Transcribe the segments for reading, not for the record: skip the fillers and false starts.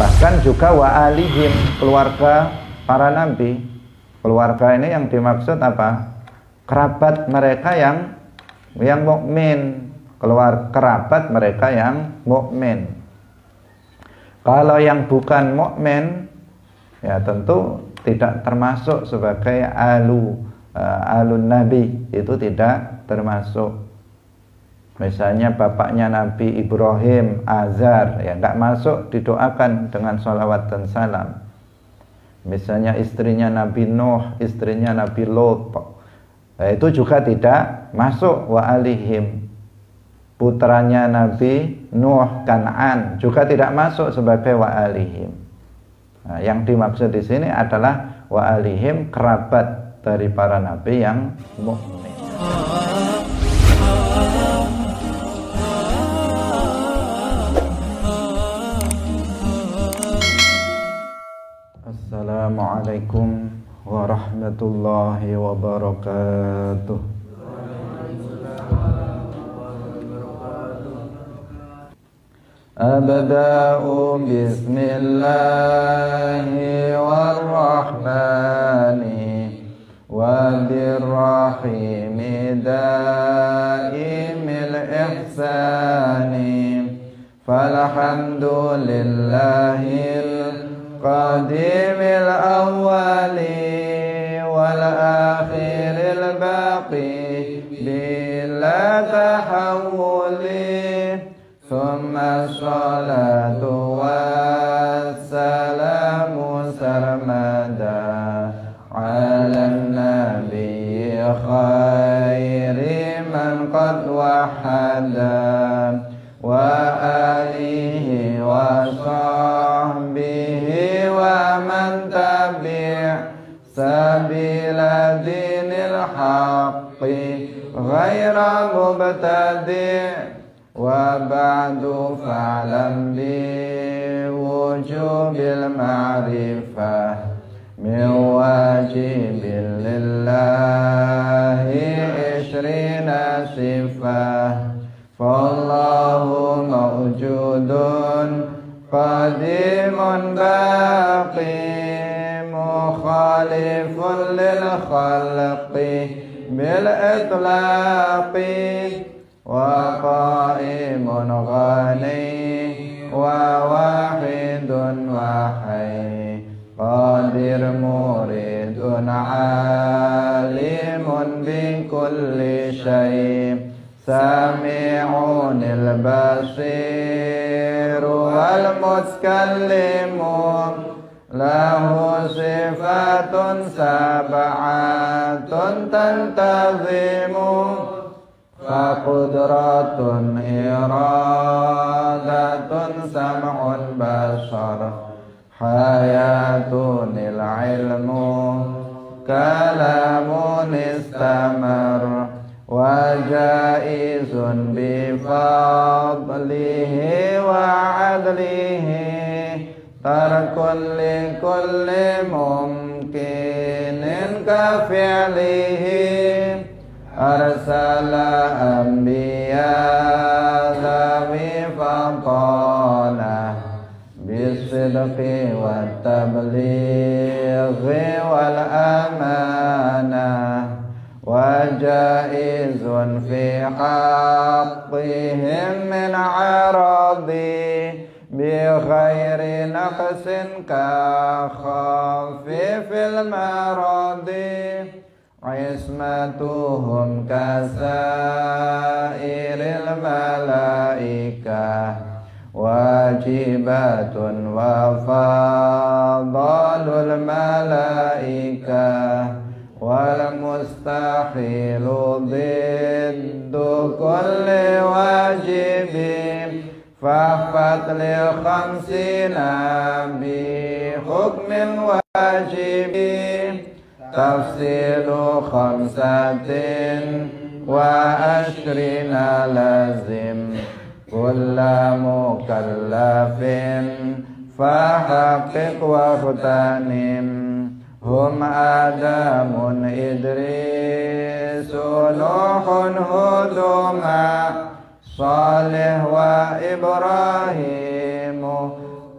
Bahkan juga wa alihim, keluarga para nabi. Keluarga ini yang dimaksud apa? Kerabat mereka yang mukmin, kerabat mereka yang mukmin. Kalau yang bukan mukmin, ya tentu tidak termasuk sebagai alun nabi, itu tidak termasuk. Misalnya bapaknya Nabi Ibrahim, Azar, ya nggak masuk didoakan dengan sholawat dan salam. Misalnya istrinya Nabi Nuh, istrinya Nabi Lot, itu juga tidak masuk wa alihim. Putranya Nabi Nuh, Kan'an, juga tidak masuk sebagai wa alihim. Nah, yang dimaksud di sini adalah wa alihim, kerabat dari para nabi yang mukmin. Assalamualaikum warahmatullahi wabarakatuh. Abda'u bismillahirrahmani wa birrahimi daimil ihsani falhamdulillahil qadimil awwali wal akhiril baqi bila tahawuli summa salatu wassalamu sarmada ala nabiyyi khairi man qad wahada wa alihi wa sahbihi wa man tabi' sabila dinil haqqi ghaira mubtadi' wa ba'du fa'lam bi wujubil ma'rifah min wajibin lillahi ishrina sifah fallahu mawjudun qadimun baqi mukhalifun lil khalqi bil itlaqi wa qaimun ghani wa wahidun wahai qadir muridun alimun bi kulli syai' sami'unil basir wal mutakallimu lahu sifatun sab'atun tantazimu faqudratun iradatun sam'un basar hayatunil ilmu kalamun istamar wa jaizun bi fadlihi wa adlihi tarkun li kulli mumkinin ka fi'lihi arsala anbiya dhawi faqala bisidqi wa tablighi wal amanah wa jaizun fi haqqihim min aradi bi khairi naqsin ka khafifil maradi ismatuhum kasairil malaikah wajibatun wa fadalul malaikah wal mustahilu diddu kulli wajibin fahfat li khamsina bi hukmin wajibin tafsilu khamsatin wa ashrina lazim kulla mukallafin fahaqqiq wa khutanim hum adamun idrisu nuhun huduma salih wa ibrahimu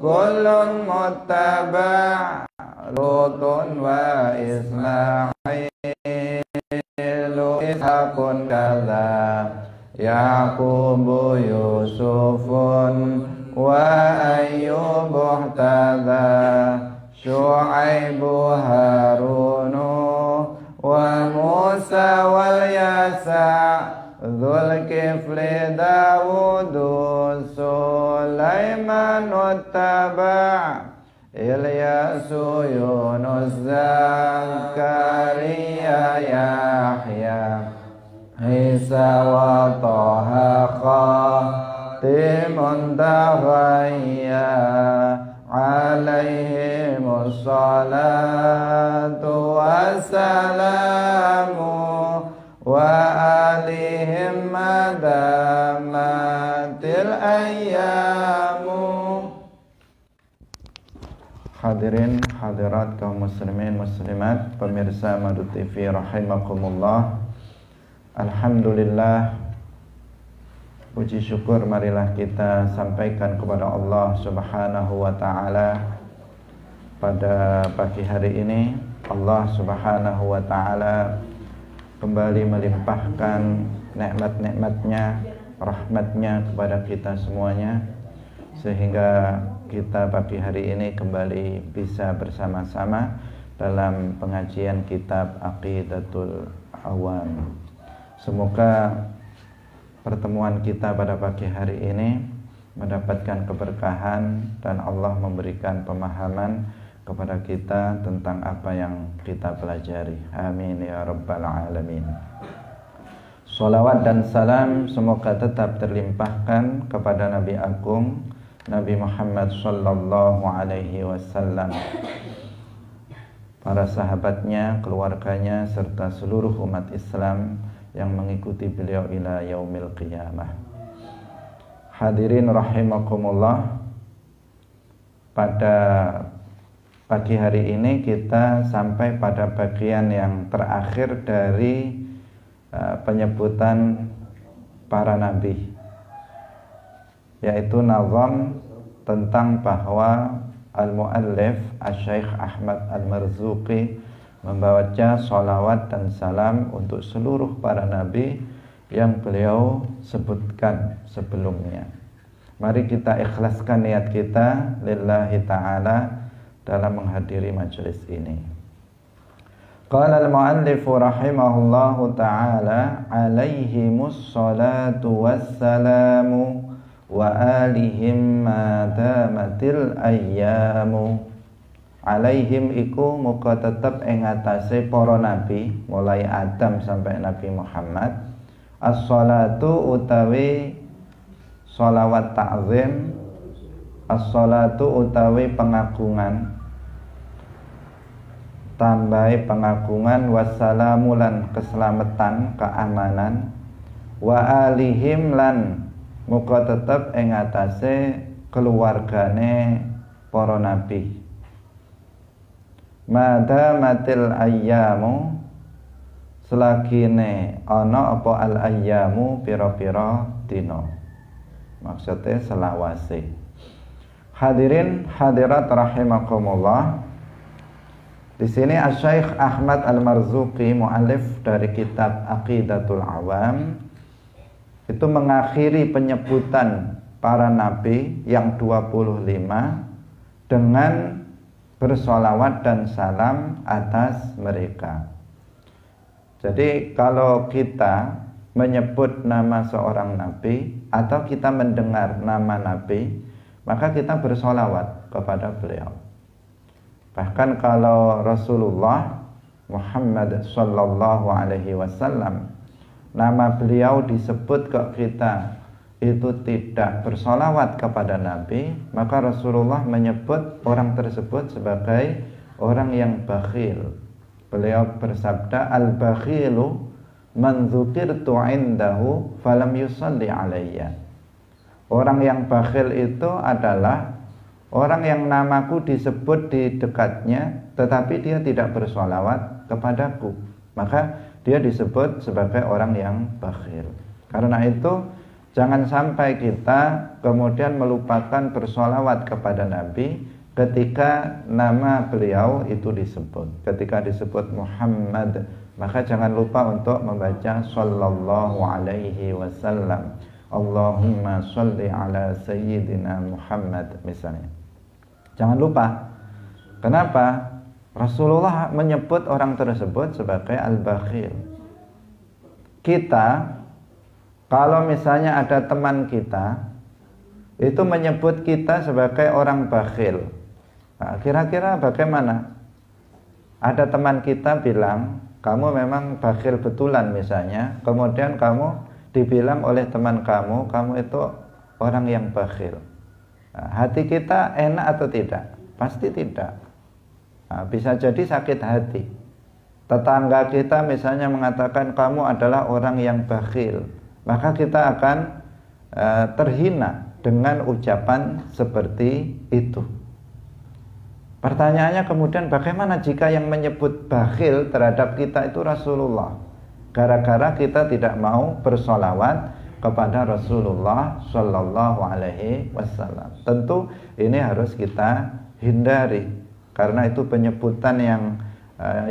kullun muttaba' Lutun wa Ismailu Ishaqun kadza Yaqubu Yusufun wa Ayyubu ihtada Syu'aibu Harunu wa Musa wal Yasa' Dzulkifli Dawudu Sulaiman uttaba' Ilyasu Yunus Zakaria Yahya Isa wa Taha Khatimun Tahayya Alaihimus salatu wassalamu wa alihim madamatil ayyamu. Hadirin hadirat kaum muslimin muslimat, pemirsa Madu TV rahimakumullah. Alhamdulillah, puji syukur marilah kita sampaikan kepada Allah Subhanahu wa taala. Pada pagi hari ini Allah Subhanahu wa taala kembali melimpahkan nikmat-nikmatnya, rahmatnya kepada kita semuanya, sehingga kita pagi hari ini kembali bisa bersama-sama dalam pengajian kitab Aqidatul Awam. Semoga pertemuan kita pada pagi hari ini mendapatkan keberkahan dan Allah memberikan pemahaman kepada kita tentang apa yang kita pelajari. Amin ya rabbal alamin. Salawat dan salam semoga tetap terlimpahkan kepada Nabi Agung Nabi Muhammad sallallahu alaihi wasallam, para sahabatnya, keluarganya, serta seluruh umat Islam yang mengikuti beliau ila yaumil qiyamah. Hadirin rahimakumullah, pada pagi hari ini kita sampai pada bagian yang terakhir dari penyebutan para nabi, yaitu nazam tentang bahwa al-muallif Asy-Syaikh Ahmad Al-Marzuqi membaca salawat dan salam untuk seluruh para nabi yang beliau sebutkan sebelumnya. Mari kita ikhlaskan niat kita lillahi ta'ala dalam menghadiri majelis ini. Qala al-muallif rahimahullahu ta'ala alaihimus salatu wassalamu wa alihim madamatil ayyamu. Alaihim iku muka tetep ing atase para nabi mulai Adam sampai Nabi Muhammad as-salatu utawi sholawat ta'zim, as-salatu utawi pengagungan, tambahi pengagungan, wassalamu lan keselamatan, keamanan, wa alihim lan muka tetep ing atase keluargane para nabi. Madamatil ayyamu, selagine ana apa al ayyamu pira-pira dina, maksudnya selawase. Hadirin hadirat rahimakumullah. Di sini Asy-Syaikh Ahmad Al-Marzuqi, muallif dari kitab Aqidatul Awam, itu mengakhiri penyebutan para nabi yang 25 dengan bersolawat dan salam atas mereka. Jadi kalau kita menyebut nama seorang nabi atau kita mendengar nama nabi, maka kita bersolawat kepada beliau. Bahkan kalau Rasulullah Muhammad sallallahu alaihi wasallam nama beliau disebut ke kita itu tidak bersolawat kepada Nabi, maka Rasulullah menyebut orang tersebut sebagai orang yang bakhil. Beliau bersabda, al-bakhilu man dzukirtu indahu falam yusalli alayya. Orang yang bakhil itu adalah orang yang namaku disebut di dekatnya tetapi dia tidak bersolawat kepadaku, maka dia disebut sebagai orang yang bakhil. Karena itu Jangan sampai kita kemudian melupakan bersolawat kepada Nabi ketika nama beliau itu disebut. Ketika disebut Muhammad, maka jangan lupa untuk membaca sallallahu alaihi wasallam. Allahumma sholli ala sayyidina Muhammad misalnya. Jangan lupa. Kenapa? Rasulullah menyebut orang tersebut sebagai al-bakhil. Kita, kalau misalnya ada teman kita itu menyebut kita sebagai orang bakhil, nah, kira-kira bagaimana? Ada teman kita bilang kamu memang bakhil betulan misalnya, kemudian kamu dibilang oleh teman kamu itu orang yang bakhil. Nah, hati kita enak atau tidak? Pasti tidak. Nah, bisa jadi sakit hati. Tetangga kita misalnya mengatakan kamu adalah orang yang bakhil, maka kita akan terhina dengan ucapan seperti itu. Pertanyaannya kemudian bagaimana jika yang menyebut bakhil terhadap kita itu Rasulullah, gara-gara kita tidak mau bersolawat kepada Rasulullah Shallallahu Alaihi Wasallam? Tentu ini harus kita hindari, karena itu penyebutan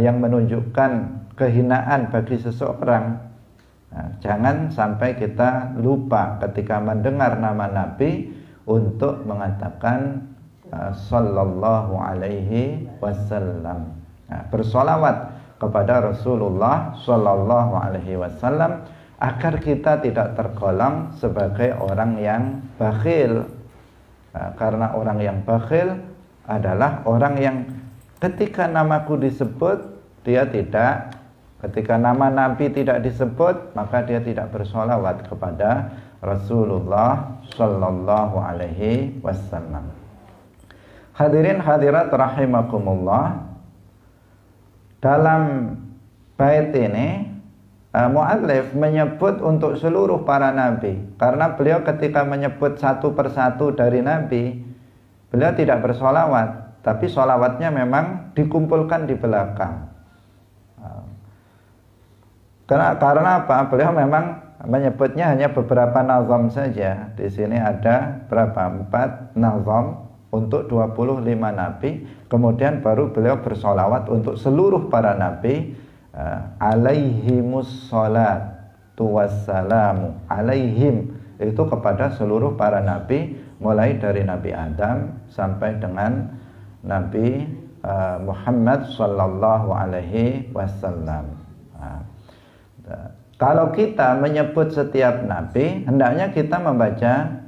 yang menunjukkan kehinaan bagi seseorang. Nah, jangan sampai kita lupa ketika mendengar nama Nabi untuk mengatakan sallallahu alaihi wasallam. Nah, bersolawat kepada Rasulullah sallallahu alaihi wasallam agar kita tidak tergolong sebagai orang yang bakhil. Nah, karena orang yang bakhil adalah orang yang ketika namaku disebut dia tidak, ketika nama Nabi tidak disebut, maka dia tidak bersolawat kepada Rasulullah Sallallahu Alaihi Wasallam. Hadirin hadirat rahimakumullah, dalam bait ini muallif menyebut untuk seluruh para nabi, karena beliau ketika menyebut satu persatu dari nabi, beliau tidak bersolawat, tapi solawatnya memang dikumpulkan di belakang. Karena apa? Beliau memang menyebutnya hanya beberapa nazam saja. Di sini ada berapa? 4 nazam untuk 25 nabi. Kemudian baru beliau bersolawat untuk seluruh para nabi. Alaihimus salatu wassalamu. Alaihim itu kepada seluruh para nabi, mulai dari Nabi Adam sampai dengan Nabi Muhammad sallallahu alaihi wasallam. Kalau kita menyebut setiap nabi, hendaknya kita membaca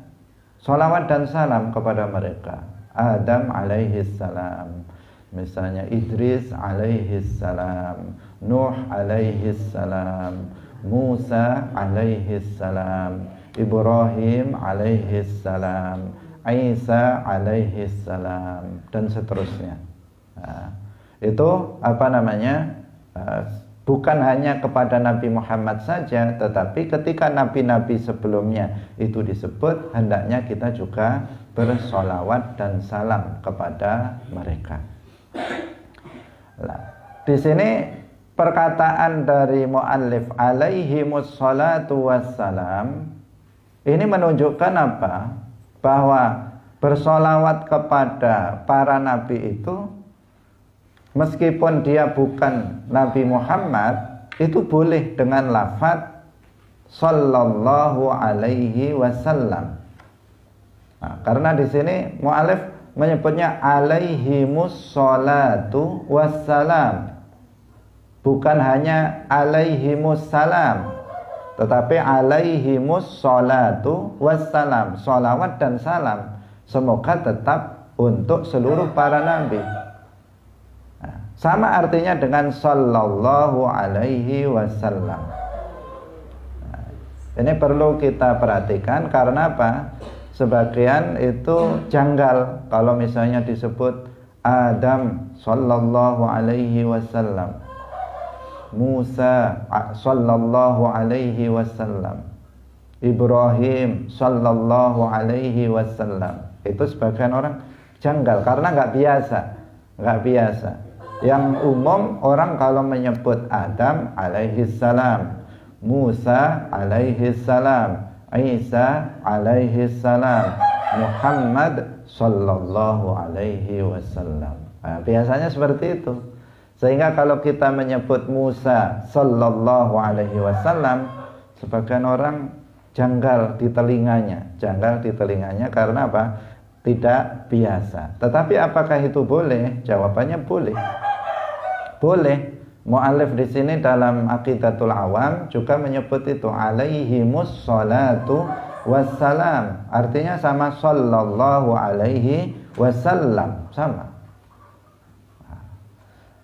sholawat dan salam kepada mereka. Adam alaihi salam, misalnya Idris alaihi salam, Nuh alaihi salam, Musa alaihi salam, Ibrahim alaihi salam, Isa alaihi salam, dan seterusnya. Nah, itu apa namanya? Bukan hanya kepada Nabi Muhammad saja, tetapi ketika nabi-nabi sebelumnya itu disebut, hendaknya kita juga bersolawat dan salam kepada mereka. Nah, di sini perkataan dari muallif alaihimus salatu wassalam ini menunjukkan apa? Bahwa bersolawat kepada para nabi itu, meskipun dia bukan Nabi Muhammad, itu boleh dengan lafaz sallallahu alaihi wasallam. Nah, karena di sini muallif menyebutnya alaihimus salatu wassalam. Bukan hanya alaihimus salam, tetapi alaihimus salatu wassalam. Salawat dan salam semoga tetap untuk seluruh para nabi. Sama artinya dengan sallallahu alaihi wasallam. Nah, ini perlu kita perhatikan, karena apa? Sebagian itu janggal kalau misalnya disebut Adam sallallahu alaihi wasallam, Musa sallallahu alaihi wasallam, Ibrahim sallallahu alaihi wasallam. Itu sebagian orang janggal karena nggak biasa. Yang umum orang kalau menyebut Adam alaihi salam, Musa alaihi salam, Isa alaihi salam, Muhammad sallallahu alaihi wasallam. Nah, biasanya seperti itu. Sehingga kalau kita menyebut Musa sallallahu alaihi wasallam, sebagian orang janggal di telinganya karena apa? Tidak biasa. Tetapi apakah itu boleh? Jawabannya boleh. Boleh. Mu'allif di sini dalam Aqidatul Awam juga menyebut itu alaihimus salatu wassalam. Artinya sama sallallahu alaihi wasallam, sama.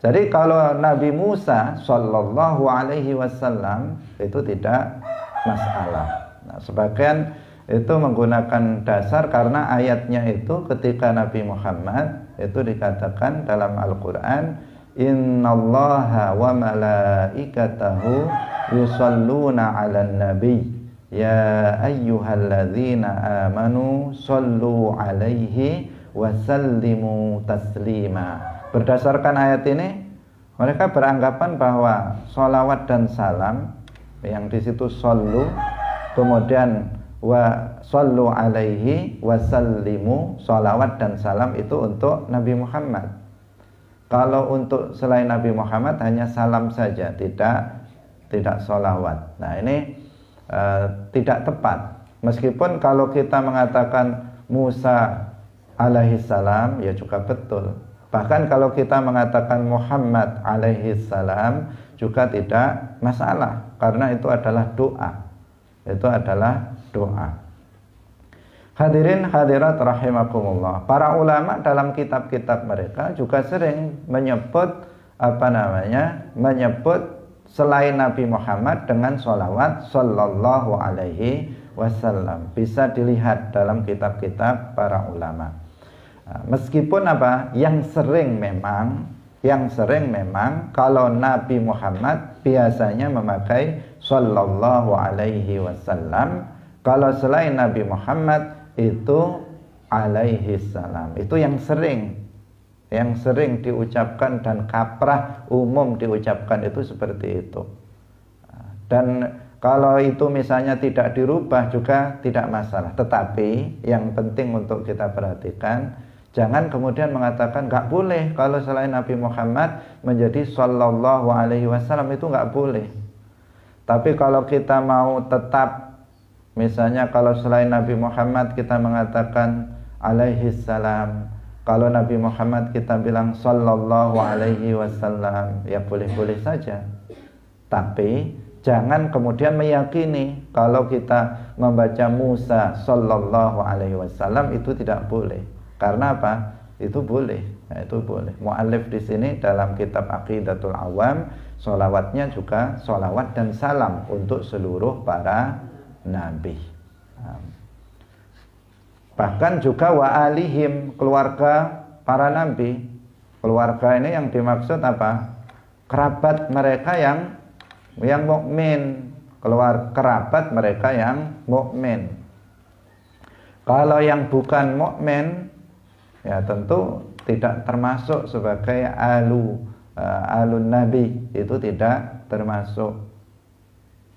Jadi kalau Nabi Musa sallallahu alaihi wasallam itu tidak masalah. Nah, sebagian itu menggunakan dasar karena ayatnya itu ketika Nabi Muhammad itu dikatakan dalam Al-Qur'an, innallaha wa malaikatahu yusalluna 'alan nabi ya ayyuhalladzina amanu sallu 'alaihi wa sallimu taslima. Berdasarkan ayat ini mereka beranggapan bahwa sholawat dan salam yang di situ sallu kemudian wa sallu 'alaihi wa sallimu, sholawat dan salam itu untuk Nabi Muhammad. Kalau untuk selain Nabi Muhammad hanya salam saja, tidak sholawat. Nah ini tidak tepat. Meskipun kalau kita mengatakan Musa alaihi salam ya juga betul. Bahkan kalau kita mengatakan Muhammad alaihi salam juga tidak masalah, karena itu adalah doa. Itu adalah doa. Hadirin hadirat rahimakumullah. Para ulama dalam kitab-kitab mereka juga sering menyebut menyebut selain Nabi Muhammad dengan sholawat sallallahu alaihi wasallam. Bisa dilihat dalam kitab-kitab para ulama. Meskipun yang sering memang kalau Nabi Muhammad biasanya memakai sallallahu alaihi wasallam. Kalau selain Nabi Muhammad itu alaihi salam. Itu yang sering diucapkan dan kaprah umum diucapkan itu seperti itu. Dan kalau itu misalnya tidak dirubah juga tidak masalah. Tetapi yang penting untuk kita perhatikan, jangan kemudian mengatakan nggak boleh kalau selain Nabi Muhammad menjadi sallallahu alaihi wasallam, itu nggak boleh. Tapi kalau kita mau tetap, misalnya kalau selain Nabi Muhammad kita mengatakan alaihi salam, kalau Nabi Muhammad kita bilang sallallahu alaihi wasallam, ya boleh-boleh saja. Tapi jangan kemudian meyakini kalau kita membaca Musa sallallahu alaihi wasallam itu tidak boleh. Karena apa? Itu boleh. Nah, itu boleh. Mu'allif di sini dalam kitab Aqidatul Awam, sholawatnya juga sholawat dan salam untuk seluruh para nabi. Bahkan juga wa alihim, keluarga para nabi. Keluarga ini yang dimaksud apa? Kerabat mereka yang mukmin, kerabat mereka yang mukmin. Kalau yang bukan mukmin ya tentu tidak termasuk sebagai alun nabi, itu tidak termasuk.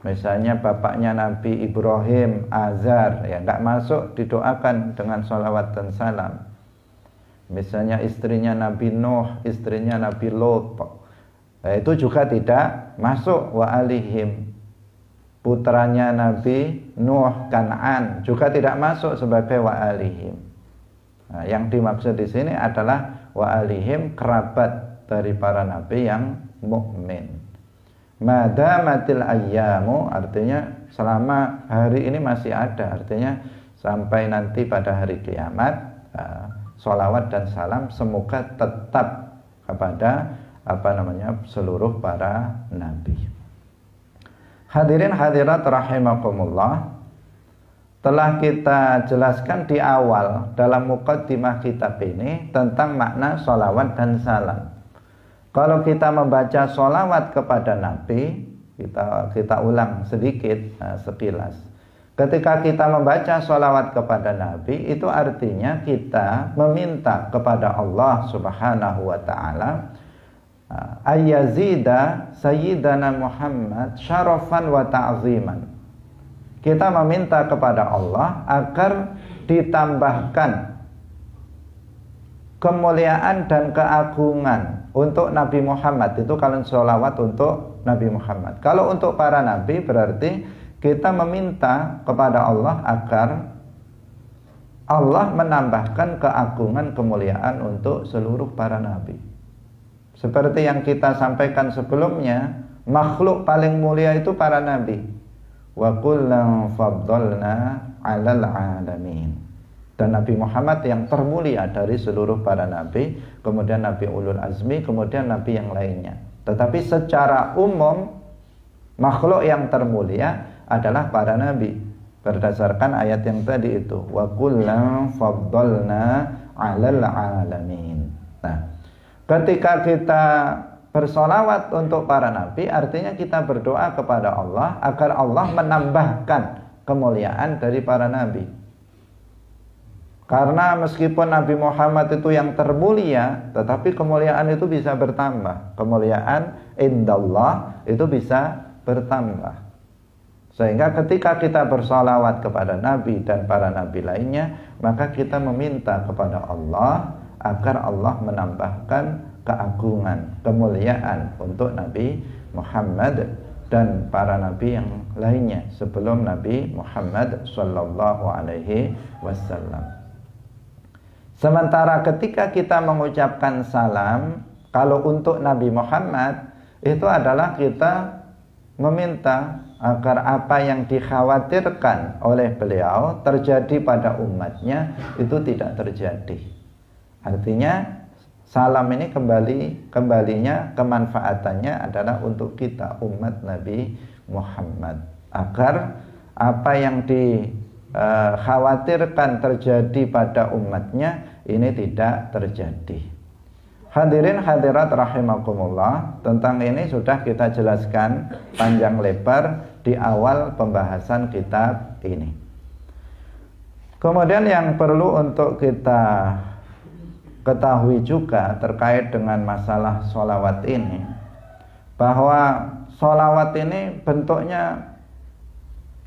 Misalnya bapaknya Nabi Ibrahim, Azar, ya nggak masuk didoakan dengan sholawat dan salam. Misalnya istrinya Nabi Nuh, istrinya Nabi Lot, itu juga tidak masuk wa alihim. Putranya Nabi Nuh, Kan'an, juga tidak masuk sebagai wa alihim. Nah, yang dimaksud di sini adalah wa alihim, kerabat dari para nabi yang mukmin. Madamatil ayyamu, artinya selama hari ini masih ada, artinya sampai nanti pada hari kiamat, sholawat dan salam semoga tetap kepada seluruh para nabi. Hadirin hadirat rahimakumullah, telah kita jelaskan di awal dalam muqaddimah kitab ini tentang makna sholawat dan salam. Kalau kita membaca sholawat kepada Nabi, kita ulang sedikit, sekilas. Ketika kita membaca sholawat kepada Nabi, itu artinya kita meminta kepada Allah Subhanahu wa Ta'ala ayyazida sayyidana Muhammad syarafan wa ta'ziman. kita meminta kepada Allah agar ditambahkan kemuliaan dan keagungan untuk Nabi Muhammad. Itu kalau sholawat untuk Nabi Muhammad. Kalau untuk para nabi berarti kita meminta kepada Allah agar Allah menambahkan keagungan kemuliaan untuk seluruh para nabi. Seperti yang kita sampaikan sebelumnya, makhluk paling mulia itu para nabi. Wa kullan faddalna 'alal 'alamin. Dan Nabi Muhammad yang termulia dari seluruh para nabi, kemudian Nabi Ulul Azmi, kemudian nabi yang lainnya. Tetapi secara umum makhluk yang termulia adalah para nabi, berdasarkan ayat yang tadi itu, wa kullan faddalna 'alal 'alamin. Nah, ketika kita bersolawat untuk para nabi, artinya kita berdoa kepada Allah agar Allah menambahkan kemuliaan dari para nabi. Karena meskipun Nabi Muhammad itu yang termulia, tetapi kemuliaan itu bisa bertambah. Kemuliaan indallah itu bisa bertambah. Sehingga ketika kita bersolawat kepada nabi dan para nabi lainnya, maka kita meminta kepada Allah agar Allah menambahkan keagungan, kemuliaan untuk Nabi Muhammad dan para nabi yang lainnya sebelum Nabi Muhammad sallallahu alaihi wasallam. Sementara ketika kita mengucapkan salam, kalau untuk Nabi Muhammad itu adalah kita meminta agar apa yang dikhawatirkan oleh beliau terjadi pada umatnya itu tidak terjadi. Artinya salam ini kembalinya kemanfaatannya adalah untuk kita umat Nabi Muhammad, agar apa yang dikhawatirkan terjadi pada umatnya ini tidak terjadi. Hadirin hadirat rahimakumullah, tentang ini sudah kita jelaskan panjang lebar di awal pembahasan kitab ini. Kemudian yang perlu untuk kita ketahui juga terkait dengan masalah sholawat ini, bahwa sholawat ini bentuknya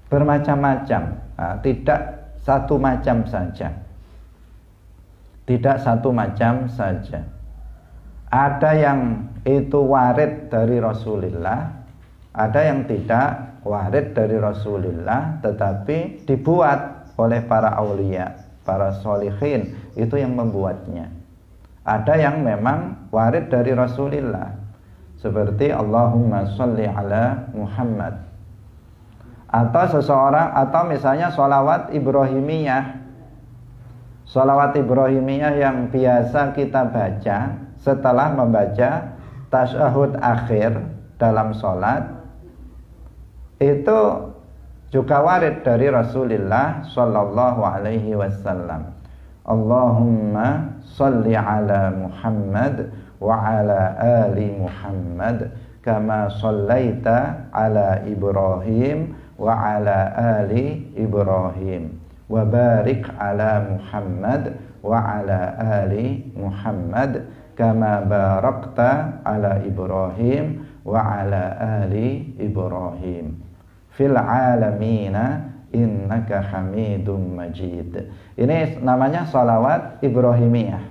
bermacam-macam, tidak satu macam saja. Tidak satu macam saja. Ada yang itu warid dari Rasulullah, ada yang tidak warid dari Rasulullah, tetapi dibuat oleh para aulia, para sholihin, itu yang membuatnya. Ada yang memang warid dari Rasulullah, seperti Allahumma sholli ala Muhammad. Atau seseorang, atau misalnya sholawat Ibrahimiyah. Sholawat Ibrahimiyah yang biasa kita baca setelah membaca tasyahud akhir dalam sholat, itu juga warid dari Rasulullah sallallahu alaihi wasallam. Allahumma sholli ala Muhammad wa ala ali Muhammad kama shallaita ala Ibrahim wa ala ali Ibrahim wa barik ala Muhammad wa ala ali Muhammad kama barakta ala Ibrahim wa ala ali Ibrahim fil alamina innaka hamidum majid. Ini namanya sholawat Ibrahimiyah.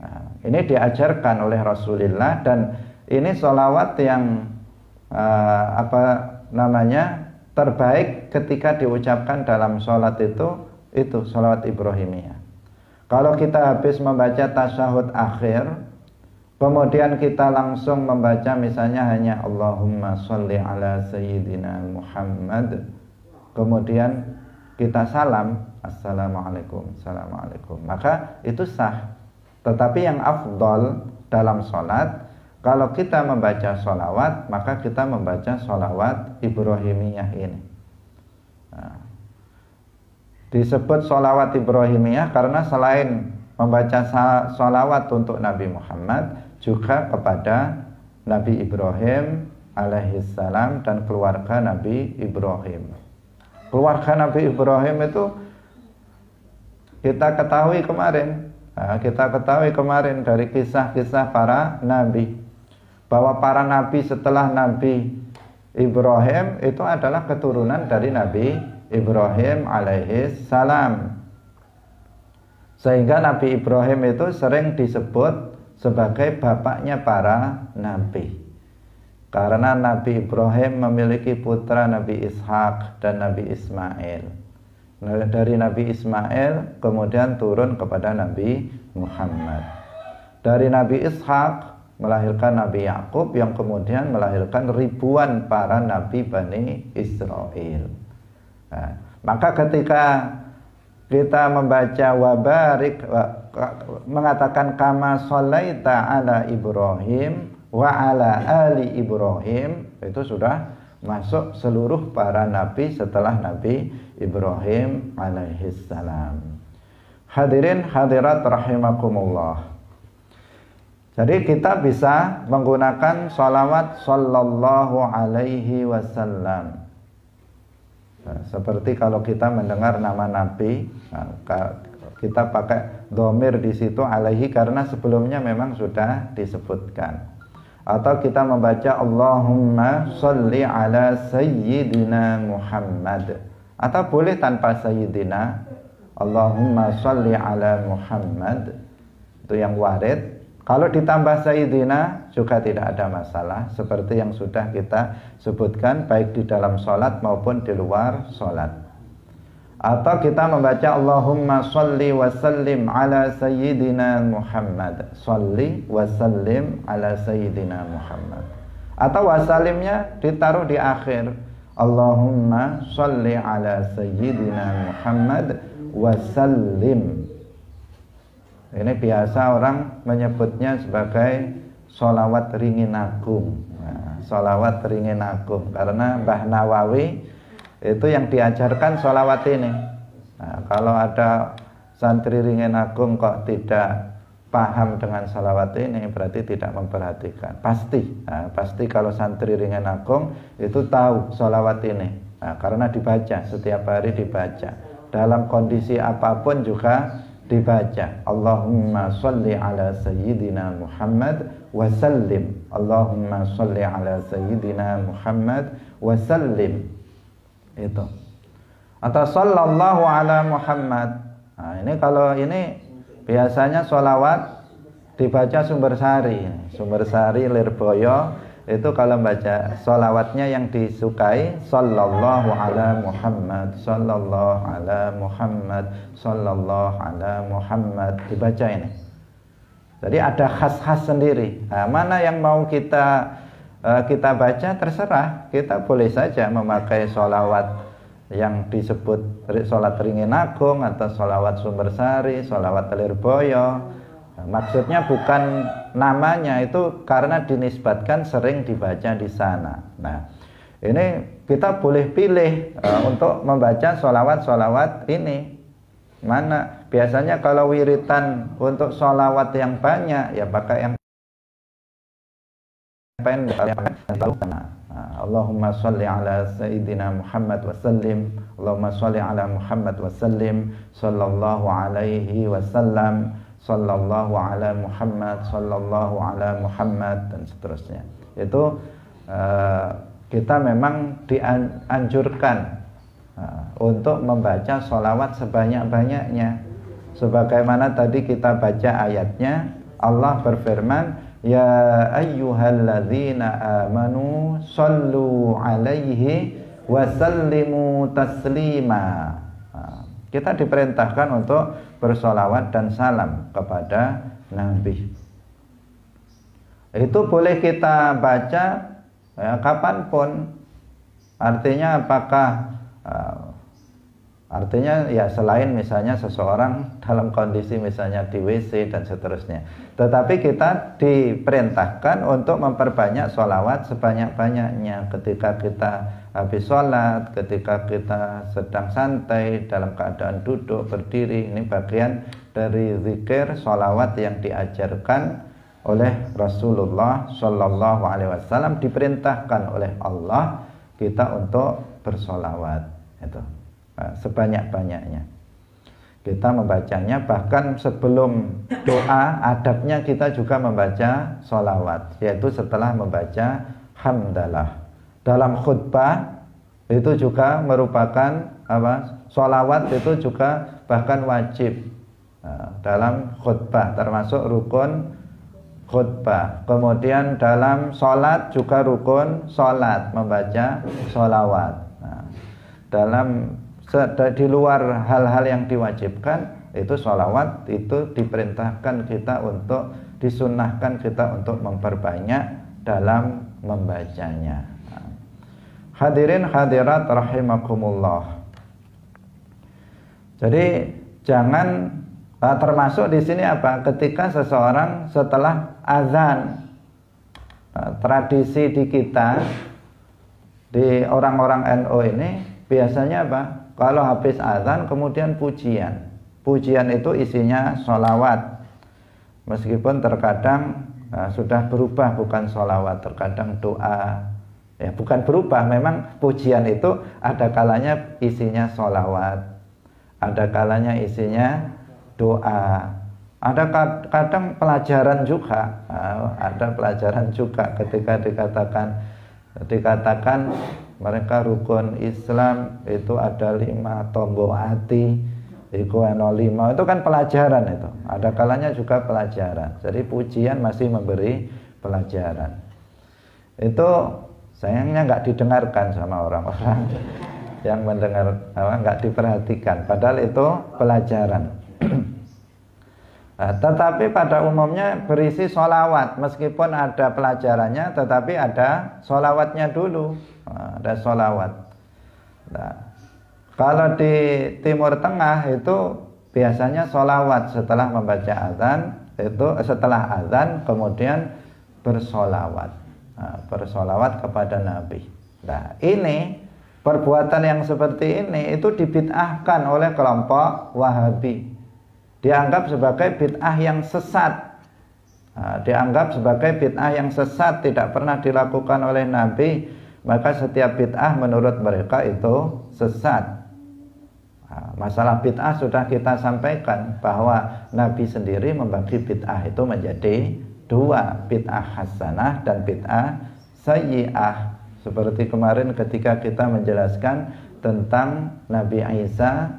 Nah, ini diajarkan oleh Rasulullah, dan ini sholawat yang terbaik ketika diucapkan dalam sholat itu sholawat Ibrahimiyah. Kalau kita habis membaca tasyahud akhir, kemudian kita langsung membaca misalnya hanya Allahumma sholli ala Sayyidina Muhammad, kemudian kita salam, Assalamualaikum, Assalamualaikum, maka itu sah. Tetapi yang afdol dalam sholat, kalau kita membaca sholawat, maka kita membaca sholawat Ibrahimiyah ini. Nah, disebut sholawat Ibrahimiyah karena selain membaca sholawat untuk Nabi Muhammad, juga kepada Nabi Ibrahim alaihissalam dan keluarga Nabi Ibrahim. Keluarga Nabi Ibrahim itu kita ketahui kemarin dari kisah-kisah para nabi, bahwa para nabi setelah Nabi Ibrahim itu adalah keturunan dari Nabi Ibrahim alaihi salam. Sehingga Nabi Ibrahim itu sering disebut sebagai bapaknya para nabi. Karena Nabi Ibrahim memiliki putra Nabi Ishak dan Nabi Ismail. Dari Nabi Ismail kemudian turun kepada Nabi Muhammad. Dari Nabi Ishak melahirkan Nabi Yakub yang kemudian melahirkan ribuan para nabi Bani Israel. Nah, maka ketika kita membaca wabarik mengatakan kama sholaita ala Ibrahim wa ala ali Ibrahim, itu sudah masuk seluruh para nabi setelah Nabi Ibrahim alaihissalam. Hadirin hadirat rahimakumullah. Jadi kita bisa menggunakan sholawat sallallahu alaihi wasallam. Nah, seperti kalau kita mendengar nama Nabi, nah, kita pakai dhamir di situ alaihi karena sebelumnya memang sudah disebutkan. Atau kita membaca Allahumma sholli ala sayyidina Muhammad. Atau boleh tanpa sayyidina, Allahumma sholli ala Muhammad. Itu yang warid. Kalau ditambah Sayyidina juga tidak ada masalah, seperti yang sudah kita sebutkan baik di dalam sholat maupun di luar sholat. Atau kita membaca Allahumma sholli wa sallim ala Sayyidina Muhammad. Sholli wa sallim ala Sayyidina Muhammad. Atau wasalimnya ditaruh di akhir, Allahumma sholli ala Sayyidina Muhammad wa sallim. Ini biasa orang menyebutnya sebagai sholawat ringin agung. Nah, sholawat ringin agung karena Mbah Nawawi itu yang diajarkan sholawat ini. Nah, kalau ada santri ringin agung kok tidak paham dengan sholawat ini, berarti tidak memperhatikan. Pasti, nah, pasti kalau santri ringin agung itu tahu sholawat ini. Nah, karena dibaca setiap hari dibaca. Dalam kondisi apapun juga dibaca. Allahumma sholli ala sayyidina Muhammad wa sallim. Allahumma sholli ala sayyidina Muhammad wa sallim. Itu. Atau sallallahu ala Muhammad. Nah, ini kalau ini biasanya sholawat dibaca Sumber Sari. Sumber Sari Lirboyo itu kalau baca sholawatnya yang disukai sallallahu ala Muhammad, sallallahu ala Muhammad, sallallahu ala Muhammad, dibaca ini. Jadi ada khas-khas sendiri. Nah, mana yang mau kita baca terserah. Kita boleh saja memakai sholawat yang disebut sholat ringin agung atau sholawat Sumber Sari, sholawat Lirboyo. Maksudnya bukan namanya, itu karena dinisbatkan sering dibaca di sana. Nah, ini kita boleh pilih untuk membaca sholawat-sholawat ini. Mana biasanya kalau wiritan untuk sholawat yang banyak ya pakai yang pendek. Allahumma sholli ala sayyidina Muhammad wa sallim. Allahumma sholli ala Muhammad wa sallim. Sallallahu alaihi wasallam. Sallallahu ala Muhammad, sallallahu ala Muhammad, dan seterusnya. Itu kita memang dianjurkan untuk membaca sholawat sebanyak-banyaknya. Sebagaimana tadi kita baca ayatnya, Allah berfirman, ya ayyuhalladzina amanu sallu alaihi wa sallimu taslima. Kita diperintahkan untuk bersolawat dan salam kepada Nabi. Itu boleh kita baca ya, kapanpun. Artinya apakah artinya ya selain misalnya seseorang dalam kondisi misalnya di WC dan seterusnya. Tetapi kita diperintahkan untuk memperbanyak sholawat sebanyak-banyaknya ketika kita habis sholat, ketika kita sedang santai, dalam keadaan duduk, berdiri. Ini bagian dari zikir sholawat yang diajarkan oleh Rasulullah Shallallahu Alaihi Wasallam, diperintahkan oleh Allah kita untuk bersholawat. Itu sebanyak-banyaknya. Kita membacanya, bahkan sebelum doa adabnya kita juga membaca sholawat, yaitu setelah membaca hamdalah. dalam khutbah itu juga merupakan apa? Sholawat itu juga bahkan wajib dalam khutbah, termasuk rukun khutbah. Kemudian dalam sholat juga rukun sholat, membaca sholawat. Di luar hal-hal yang diwajibkan, itu sholawat itu diperintahkan kita untuk, disunnahkan kita untuk memperbanyak dalam membacanya. Hadirin hadirat rahimakumullah. Jadi jangan termasuk di sini apa? Ketika seseorang setelah azan, tradisi di kita, di orang-orang NU ini biasanya apa? Kalau habis azan kemudian pujian. Pujian itu isinya sholawat. Meskipun terkadang sudah berubah, bukan sholawat, terkadang doa. Ya, bukan berubah, memang pujian itu ada kalanya isinya sholawat, ada kalanya isinya doa, ada kadang pelajaran juga, ada pelajaran juga ketika dikatakan mereka rukun Islam itu ada 5 tombo ati, iku 5, itu kan pelajaran itu. Ada kalanya juga pelajaran. Jadi pujian masih memberi pelajaran. Itu sayangnya nggak didengarkan sama orang-orang yang mendengar, nggak diperhatikan. Padahal itu pelajaran. Tetapi pada umumnya berisi sholawat, meskipun ada pelajarannya, tetapi ada sholawatnya dulu, ada sholawat. Nah, kalau di Timur Tengah itu biasanya sholawat setelah membaca azan, itu setelah azan kemudian bersolawat, bersolawat kepada Nabi. Nah, ini perbuatan yang seperti ini itu dibid'ahkan oleh kelompok Wahabi. Dianggap sebagai bid'ah yang sesat. Dianggap sebagai bid'ah yang sesat, tidak pernah dilakukan oleh Nabi. Maka setiap bid'ah menurut mereka itu sesat. Masalah bid'ah sudah kita sampaikan, bahwa Nabi sendiri membagi bid'ah itu menjadi 2, bid'ah hasanah dan bid'ah sayyi'ah. Seperti kemarin ketika kita menjelaskan tentang Nabi Isa,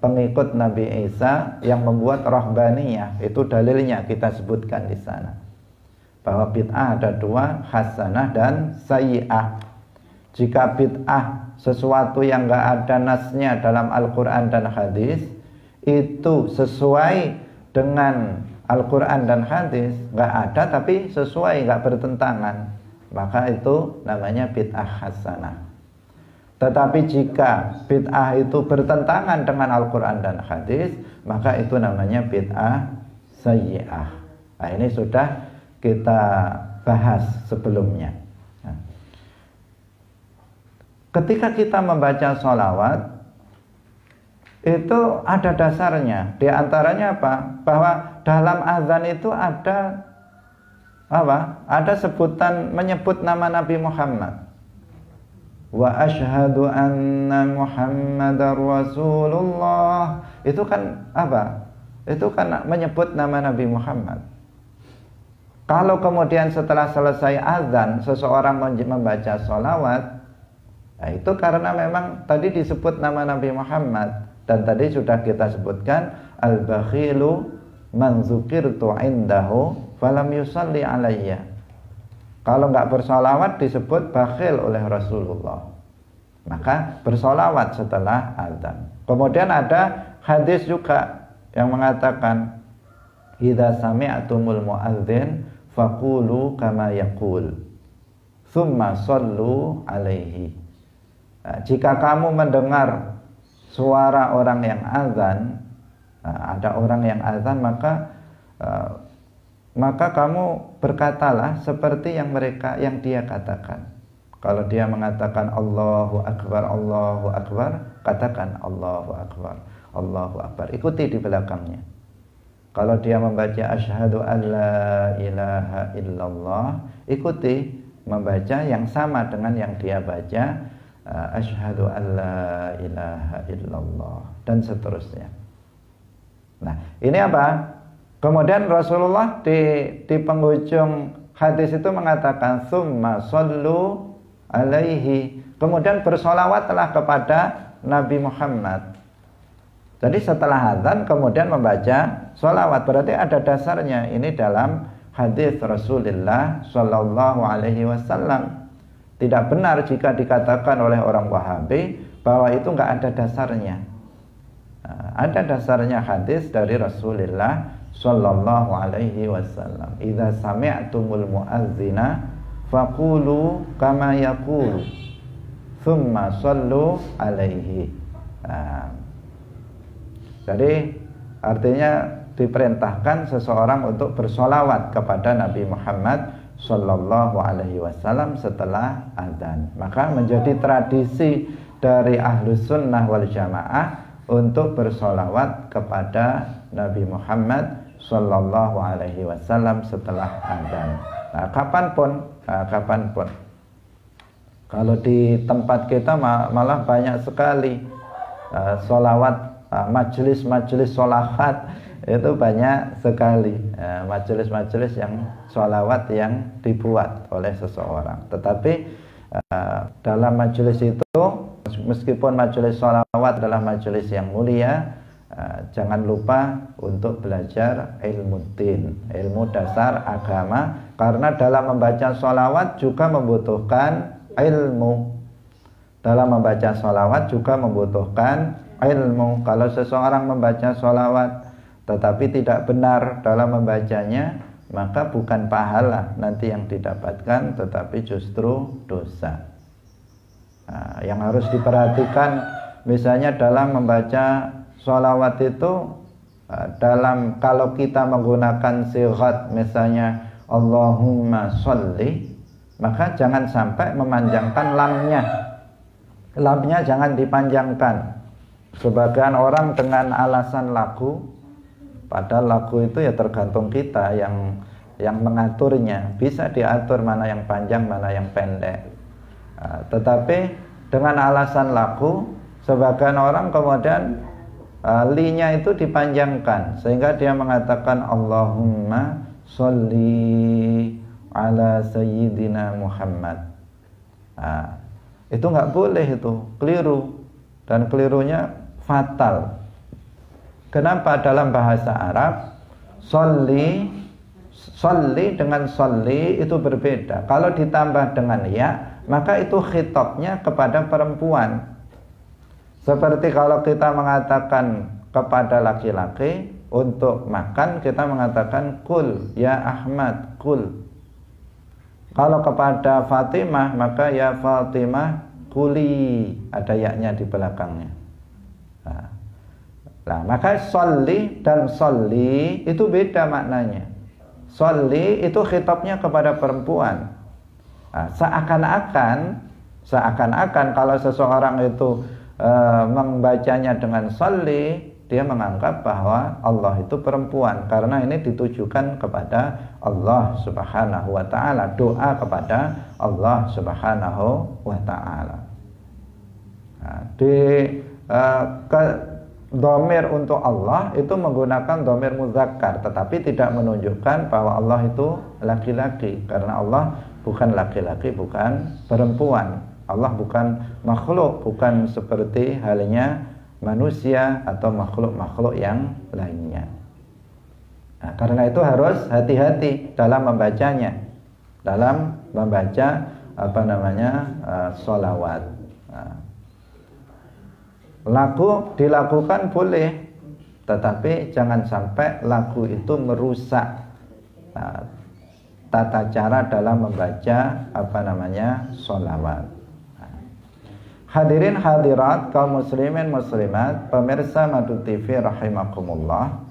pengikut Nabi Isa yang membuat rahbaniyah, itu dalilnya kita sebutkan di sana, bahwa bid'ah ada 2, hasanah dan sayyi'ah. Jika bid'ah sesuatu yang enggak ada nasnya dalam Al-Quran dan hadis, itu sesuai dengan Al-Quran dan hadis, enggak ada tapi sesuai, enggak bertentangan, maka itu namanya bid'ah hasanah. Tetapi jika bid'ah itu bertentangan dengan Al-Quran dan hadis, maka itu namanya bid'ah sayyi'ah. Nah, ini sudah kita bahas sebelumnya. Nah, ketika kita membaca sholawat, itu ada dasarnya. Di antaranya apa? Bahwa dalam azan itu ada apa? Ada sebutan menyebut nama Nabi Muhammad. Wa asyhadu anna Muhammadar Rasulullah. Itu kan apa? Itu kan menyebut nama Nabi Muhammad. Kalau kemudian setelah selesai azan seseorang membaca sholawat, nah itu karena memang tadi disebut nama Nabi Muhammad. Dan tadi sudah kita sebutkan, al-bakhilu man dzukirtu indahu falam yusalli alayya. Kalau nggak bersolawat disebut bakhil oleh Rasulullah. Maka bersolawat setelah azan. Kemudian ada hadis juga yang mengatakan, idza sami'tumul muadzin faqulu kama yaqul, tsumma shallu alaihi. Nah, jika kamu mendengar suara orang yang azan, ada orang yang azan, maka kamu berkatalah seperti yang dia katakan. Kalau dia mengatakan Allahu Akbar, katakan Allahu Akbar, Allahu Akbar. Ikuti di belakangnya. Kalau dia membaca asyhadu an la ilaha illallah, ikuti membaca yang sama dengan yang dia baca, asyhadu an la ilaha illallah, dan seterusnya. Nah, ini apa? Kemudian Rasulullah di penghujung hadis itu mengatakan summa shollu alaihi. Kemudian bersolawatlah kepada Nabi Muhammad. Jadi setelah azan kemudian membaca solawat, berarti ada dasarnya. Ini dalam hadis Rasulullah Shallallahu Alaihi Wasallam. Tidak benar jika dikatakan oleh orang Wahabi bahwa itu nggak ada dasarnya. Ada dasarnya hadis dari Rasulullah Shallallahu Alaihi Wasallam. Idza sami'tumul mu'adzina faqulu kama yaqulu, thumma sallu alaihi. Jadi artinya diperintahkan seseorang untuk bersolawat kepada Nabi Muhammad Sallallahu Alaihi Wasallam setelah azan. Maka menjadi tradisi dari Ahlus Sunnah wal Jamaah untuk bersolawat kepada Nabi Muhammad Sallallahu Alaihi Wasallam setelah azan. Nah, kapanpun. Kalau di tempat kita malah banyak sekali solawat. Majelis-majelis sholawat itu banyak sekali, majelis-majelis yang sholawat yang dibuat oleh seseorang. Tetapi dalam majelis itu, meskipun majelis sholawat adalah majelis yang mulia, jangan lupa untuk belajar ilmu din, ilmu dasar agama, karena dalam membaca sholawat juga membutuhkan ilmu. Dalam membaca sholawat juga membutuhkan ilmu. Kalau seseorang membaca sholawat tetapi tidak benar dalam membacanya, maka bukan pahala nanti yang didapatkan, tetapi justru dosa. Yang harus diperhatikan misalnya dalam membaca sholawat itu, kalau kita menggunakan sighat misalnya Allahumma sholli, maka jangan sampai memanjangkan lamnya. Lamnya jangan dipanjangkan. Sebagian orang dengan alasan lagu, padahal lagu itu ya tergantung kita yang mengaturnya. Bisa diatur mana yang panjang, mana yang pendek. Tetapi dengan alasan lagu, sebagian orang kemudian li-nya itu dipanjangkan, sehingga dia mengatakan Allahumma sholli ala sayyidina Muhammad. Itu nggak boleh, itu keliru, dan kelirunya fatal. Kenapa? Dalam bahasa Arab sholli dengan sholli itu berbeda. Kalau ditambah dengan ya, maka itu khitabnya kepada perempuan. Seperti kalau kita mengatakan kepada laki-laki untuk makan, kita mengatakan kul ya Ahmad, kul. Kalau kepada Fatimah, maka ya Fatimah kuli, ada yaknya di belakangnya. Nah, maka sholli dan sholli itu beda maknanya. Sholli itu khitabnya kepada perempuan. Seakan-akan kalau seseorang itu membacanya dengan sholli, dia menganggap bahwa Allah itu perempuan, karena ini ditujukan kepada Allah Subhanahu wa ta'ala, doa kepada Allah Subhanahu wa ta'ala. Dhamir untuk Allah itu menggunakan dhamir muzakkar, tetapi tidak menunjukkan bahwa Allah itu laki-laki, karena Allah bukan laki-laki, bukan perempuan. Allah bukan makhluk, bukan seperti halnya manusia atau makhluk-makhluk yang lainnya. Nah, karena itu harus hati-hati dalam membacanya, dalam membaca sholawat. Lagu dilakukan boleh, tetapi jangan sampai lagu itu merusak tata cara dalam membaca sholawat. Hadirin hadirat kaum muslimin muslimat, pemirsa Madu TV rahimakumullah.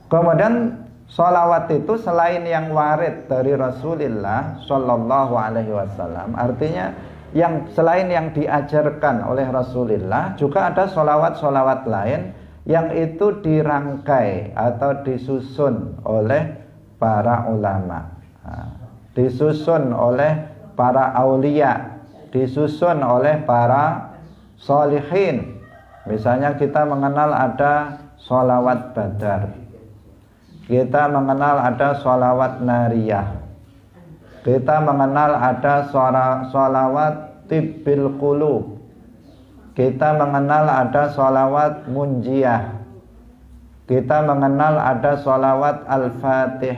Kemudian sholawat itu selain yang warid dari Rasulullah Shallallahu Alaihi Wasallam, artinya yang selain yang diajarkan oleh Rasulullah, juga ada sholawat-sholawat lain yang itu dirangkai atau disusun oleh para ulama, disusun oleh para aulia, disusun oleh para sholihin. Misalnya kita mengenal ada sholawat Badar, kita mengenal ada sholawat Nariyah, kita mengenal ada sholawat tibbil qulub. Kita mengenal ada sholawat munjiyah. Kita mengenal ada sholawat al-fatih.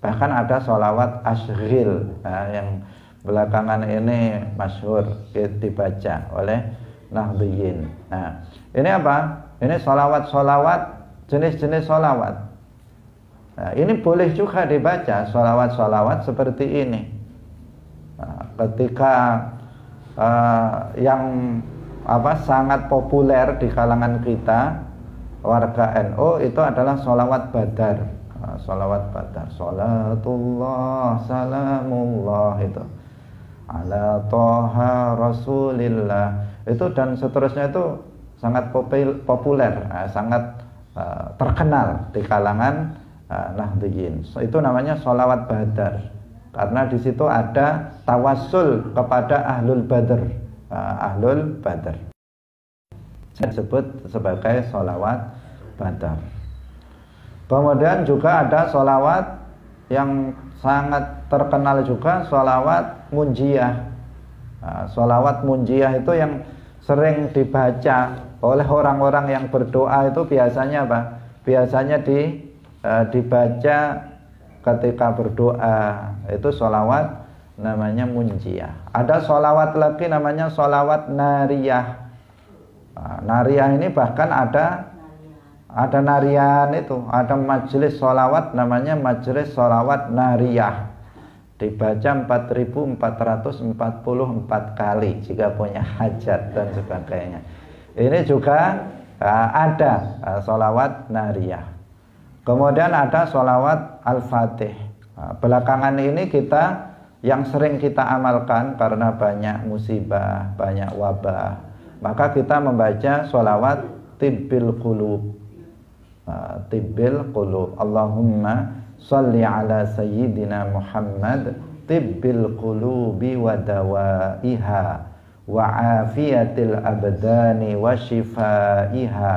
Bahkan ada sholawat asghil, yang belakangan ini masyhur dibaca oleh Nahdliyin. Nah, ini apa? Ini sholawat-sholawat, jenis-jenis sholawat. Nah, ini boleh juga dibaca sholawat-sholawat seperti ini. Nah, ketika yang sangat populer di kalangan kita warga NU itu adalah sholawat badar. Sholawat badar, sholatullah salamullah itu ala toha rasulillah itu dan seterusnya itu sangat populer, sangat terkenal di kalangan Nahdliyin. Itu namanya sholawat badar karena di situ ada tawassul kepada ahlul badar, ahlul badar disebut sebagai sholawat badar. Kemudian juga ada sholawat yang sangat terkenal juga, sholawat munjiyah. Sholawat munjiyah itu yang sering dibaca oleh orang-orang yang berdoa itu biasanya apa? Biasanya dibaca ketika berdoa. Itu sholawat namanya munjiyah. Ada sholawat lagi namanya sholawat nariyah. Nariyah ini bahkan ada narian itu, ada majelis sholawat namanya majelis sholawat nariyah, dibaca 4.444 kali jika punya hajat dan sebagainya. Ini juga ada sholawat nariyah. Kemudian ada sholawat al-fatih. Belakangan ini yang sering kita amalkan karena banyak musibah, banyak wabah, maka kita membaca sholawat tibbil qulub. Tibbil qulub, Allahumma sholli ala sayyidina Muhammad tibbil qulubi wa dawaiha wa afiyatil abdani wa shifaiha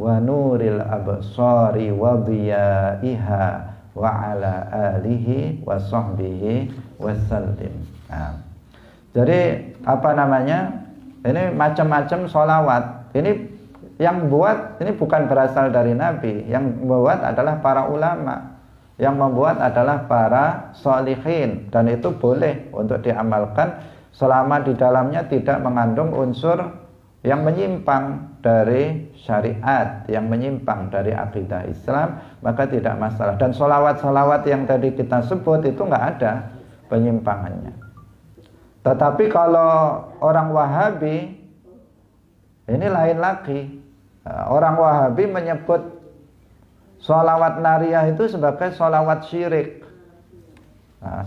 wa nuril absari wa diyaiha wa ala alihi wa sahbihi wasallim. Jadi ini macam-macam sholawat. Ini yang buat ini bukan berasal dari Nabi, yang membuat adalah para ulama, yang membuat adalah para sholihin, dan itu boleh untuk diamalkan selama di dalamnya tidak mengandung unsur yang menyimpang dari syariat, yang menyimpang dari akidah Islam, maka tidak masalah. Dan sholawat-sholawat yang tadi kita sebut itu nggak ada penyimpangannya. Tetapi kalau orang Wahabi ini lain lagi. Orang Wahabi menyebut sholawat nariyah itu sebagai sholawat syirik.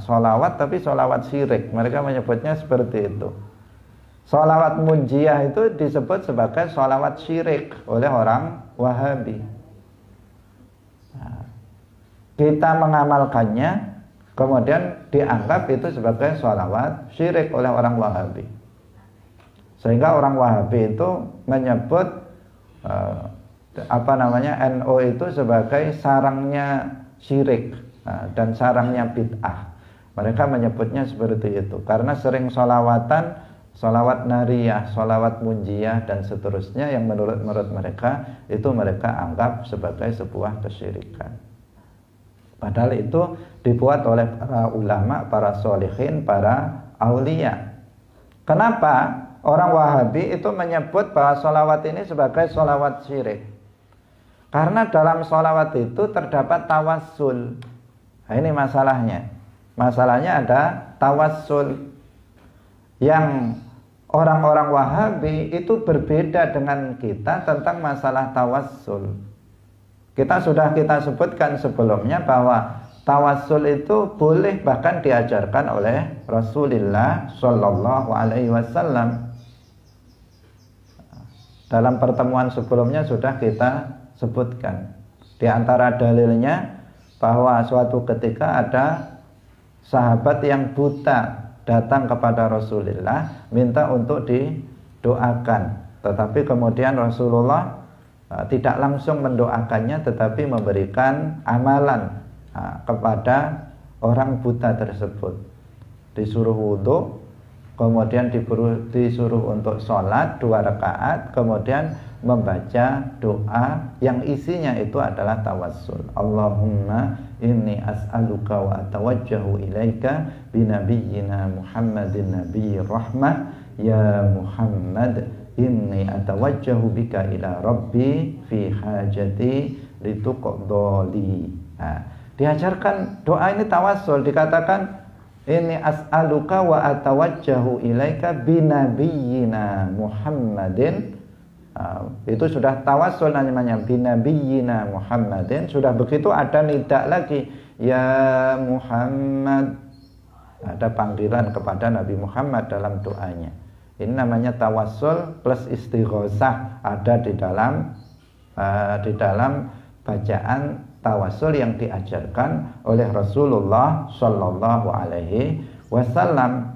Sholawat tapi sholawat syirik. Mereka menyebutnya seperti itu. Sholawat munjiyah itu disebut sebagai sholawat syirik oleh orang Wahabi. Kita mengamalkannya, kemudian dianggap itu sebagai sholawat syirik oleh orang Wahabi. Sehingga orang Wahabi itu menyebut NU itu sebagai sarangnya syirik dan sarangnya bid'ah. Mereka menyebutnya seperti itu karena sering sholawat nariyah, sholawat munjiyah dan seterusnya yang menurut mereka itu mereka anggap sebagai sebuah kesyirikan. Padahal itu dibuat oleh para ulama, para sholihin, para aulia. Kenapa orang Wahabi itu menyebut bahwa sholawat ini sebagai sholawat syirik? Karena dalam sholawat itu terdapat tawassul. Nah, ini masalahnya. Masalahnya ada tawassul. Yang orang-orang Wahabi itu berbeda dengan kita tentang masalah tawassul. Kita sebutkan sebelumnya bahwa tawassul itu boleh bahkan diajarkan oleh Rasulullah Shallallahu Alaihi Wasallam. Dalam pertemuan sebelumnya sudah kita sebutkan. Di antara dalilnya bahwa suatu ketika ada sahabat yang buta datang kepada Rasulullah minta untuk didoakan. Tetapi kemudian Rasulullah tidak langsung mendoakannya, tetapi memberikan amalan kepada orang buta tersebut. Disuruh wudhu, kemudian disuruh untuk sholat 2 rakaat, kemudian membaca doa yang isinya itu adalah tawassul. Allahumma inni as'aluka wa atawajjahu ilaika binabiyyina Muhammadin nabiyyir rahmah ya Muhammad inni atawajjahu bika ila rabbi fi hajati lituqdali. Nah, diajarkan doa ini tawassul, dikatakan ini as'aluka wa atawajjahu ilaika binabiyyina Muhammadin. Itu sudah tawassul namanya, binabiyyina Muhammadin. Sudah begitu ada nidak lagi, ya Muhammad. Ada panggilan kepada Nabi Muhammad dalam doanya. Ini namanya tawassul plus istighosah, ada di dalam bacaan tawassul yang diajarkan oleh Rasulullah Shallallahu Alaihi Wasallam.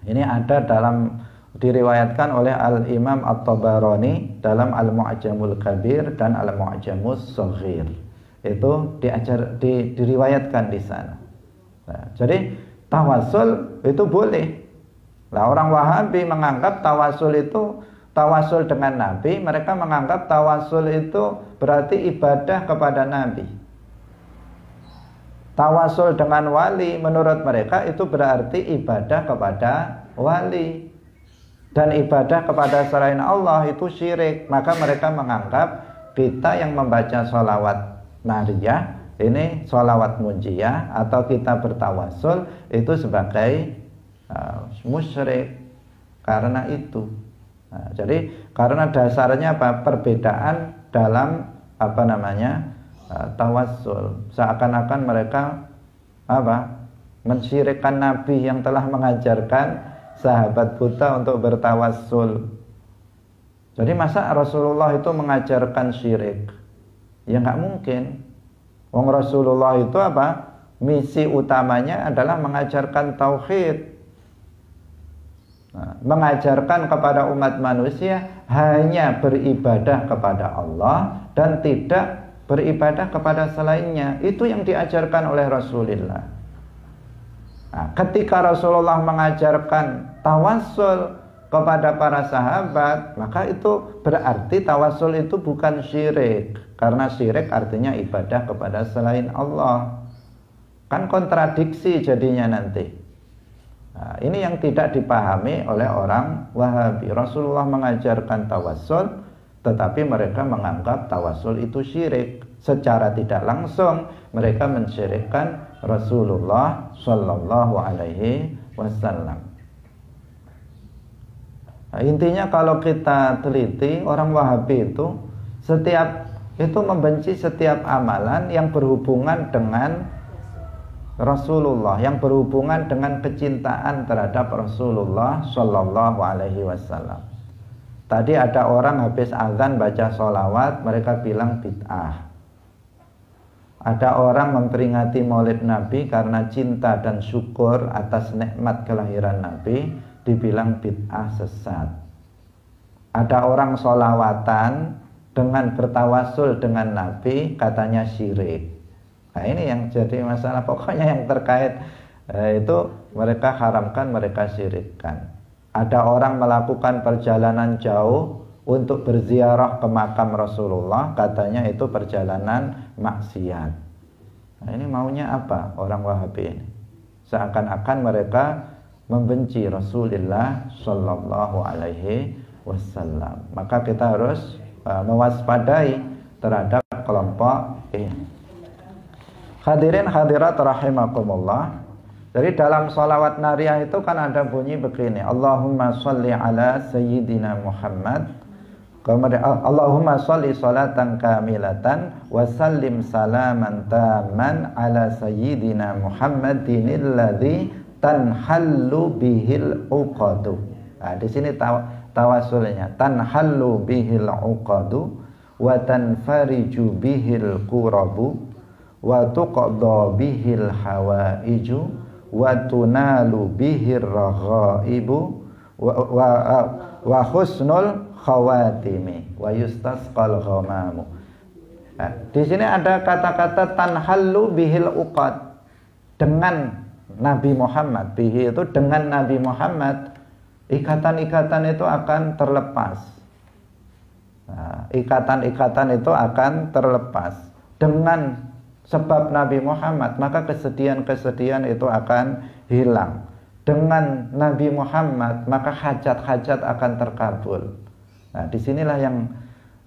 Ini ada diriwayatkan oleh Al-Imam At-Tabarani dalam Al-Mu'jamul Kabir dan Al-Mu'jamus Shaghir. Itu diriwayatkan di sana. Nah, jadi tawassul itu boleh. Nah, orang Wahabi menganggap tawassul itu tawassul dengan Nabi, mereka menganggap tawassul itu berarti ibadah kepada Nabi. Tawassul dengan wali menurut mereka itu berarti ibadah kepada wali. Dan ibadah kepada selain Allah itu syirik. Maka mereka menganggap kita yang membaca sholawat nariyah, ini sholawat munjiyah, atau kita bertawassul itu sebagai musyrik karena itu. Nah, jadi karena dasarnya apa? Perbedaan dalam tawassul. Seakan-akan mereka mensyirikkan Nabi yang telah mengajarkan sahabat buta untuk bertawassul. Jadi masa Rasulullah itu mengajarkan syirik? Ya nggak mungkin. Wong Rasulullah itu misi utamanya adalah mengajarkan tauhid. Nah, mengajarkan kepada umat manusia hanya beribadah kepada Allah dan tidak beribadah kepada selainnya. Itu yang diajarkan oleh Rasulullah. Nah, ketika Rasulullah mengajarkan tawassul kepada para sahabat, maka itu berarti tawassul itu bukan syirik. Karena syirik artinya ibadah kepada selain Allah. Kan kontradiksi jadinya nanti. Nah, ini yang tidak dipahami oleh orang Wahabi. Rasulullah mengajarkan tawassul, tetapi mereka menganggap tawassul itu syirik. Secara tidak langsung mereka mensyirikkan Rasulullah Shallallahu Alaihi Wasallam. Nah, intinya kalau kita teliti, orang Wahabi itu membenci setiap amalan yang berhubungan dengan Rasulullah, yang berhubungan dengan kecintaan terhadap Rasulullah Shallallahu Alaihi Wasallam. Tadi ada orang habis azan baca sholawat, mereka bilang bid'ah. Ada orang memperingati maulid Nabi karena cinta dan syukur atas nikmat kelahiran Nabi, dibilang bid'ah sesat. Ada orang sholawatan dengan bertawassul dengan Nabi, katanya syirik. Nah, ini yang jadi masalah. Pokoknya yang terkait itu mereka haramkan, mereka syirikkan. Ada orang melakukan perjalanan jauh untuk berziarah ke makam Rasulullah, katanya itu perjalanan maksiat. Nah, ini maunya apa orang Wahabi ini? Seakan-akan mereka membenci Rasulullah Shallallahu Alaihi Wasallam. Maka kita harus mewaspadai terhadap kelompok ini. Hadirin hadirat rahimakumullah. Jadi dalam sholawat nariyah itu kan ada bunyi begini, Allahumma sholli ala sayyidina Muhammad. Kemudian Allahumma sholli sholatan kamilatan wa sallim salaman taman ala sayyidina Muhammadinil ladzi tanhallu bihil uqadu. Nah, di sini tawasulnya tanhallu bihil uqadu wa tanfariju bihil qurabu wa tuqadha bihil hawaiju wa tunalu bihir raghaibu wa husnul khawatimi wa yustasqal ghamamu. Nah, di sini ada kata-kata tanhallu bihil uqad, dengan Nabi Muhammad. Bihi itu dengan Nabi Muhammad. ikatan-ikatan itu akan terlepas. Nah, ikatan-ikatan itu akan terlepas dengan sebab Nabi Muhammad, maka kesedihan-kesedihan itu akan hilang. Dengan Nabi Muhammad, maka hajat-hajat akan terkabul. Nah, disinilah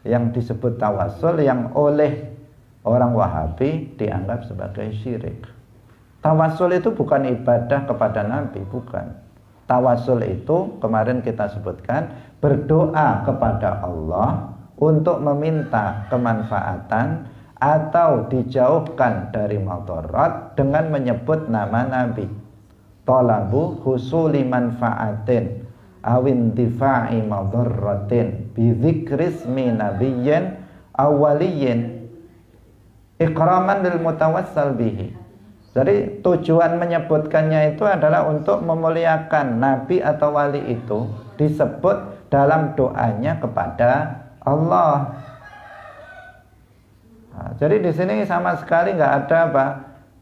yang disebut tawasul, yang oleh orang Wahabi dianggap sebagai syirik. Tawasul itu bukan ibadah kepada Nabi, bukan. Tawasul itu kemarin kita sebutkan berdoa kepada Allah untuk meminta kemanfaatan atau dijauhkan dari madarat dengan menyebut nama Nabi. Talabu husuli manfaatin awin difa'i madarratin bidzikrismi nabiyyin awwaliyyin ikraman lil mutawassal bihi. Jadi tujuan menyebutkannya itu adalah untuk memuliakan nabi atau wali itu disebut dalam doanya kepada Allah. Nah, jadi di sini sama sekali nggak ada apa?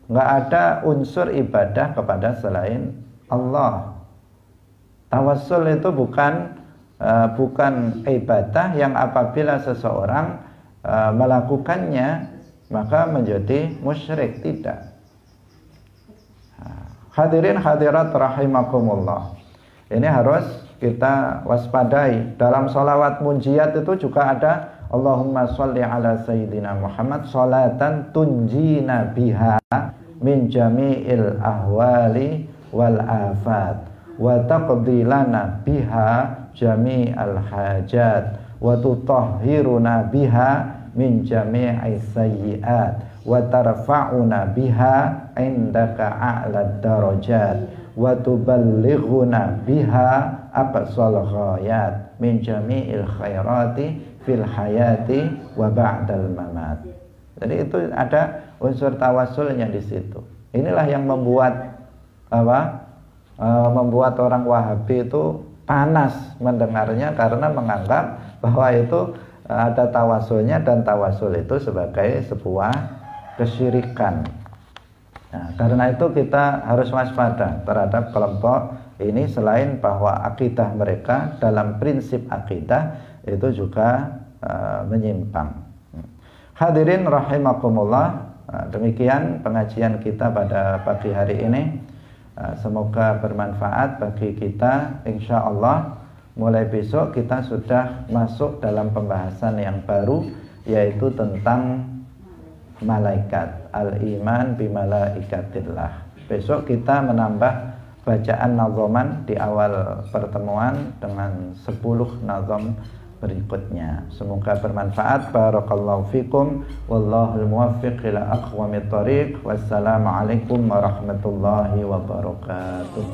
Nggak ada unsur ibadah kepada selain Allah. Tawassul itu bukan ibadah yang apabila seseorang melakukannya maka menjadi musyrik, tidak. Hadirin hadirat rahimakumullah. Ini harus kita waspadai. Dalam sholawat munjiat itu juga ada Allahumma sholli ala sayyidina Muhammad sholatan tunjina biha min jami'il ahwali wal afat wa taqdi lana biha jami'al hajat wa tutahhiruna biha min jami'is sayyi'at wa tarfa'una biha indaka a'lad darajat wa tuballighuna biha aqsal ghayat min jami'il khairati fil hayati wa ba'dal mamat. Jadi itu ada unsur tawasulnya di situ. Inilah yang membuat membuat orang Wahabi itu panas mendengarnya karena menganggap bahwa itu ada tawasulnya dan tawasul itu sebagai sebuah kesyirikan. Nah, karena itu kita harus waspada terhadap kelompok ini, selain bahwa akidah mereka dalam prinsip akidah itu juga menyimpang. Hadirin rahimakumullah, demikian pengajian kita pada pagi hari ini. Semoga bermanfaat bagi kita. Insya Allah mulai besok kita sudah masuk dalam pembahasan yang baru, yaitu tentang malaikat, al-iman bimalaikatillah. Besok kita menambah bacaan nazoman di awal pertemuan dengan 10 nazom berikutnya. Semoga bermanfaat. Barakallahu fikum. Wallahul muwaffiq ila aqwamit thoriq. Wassalamualaikum warahmatullahi wabarakatuh.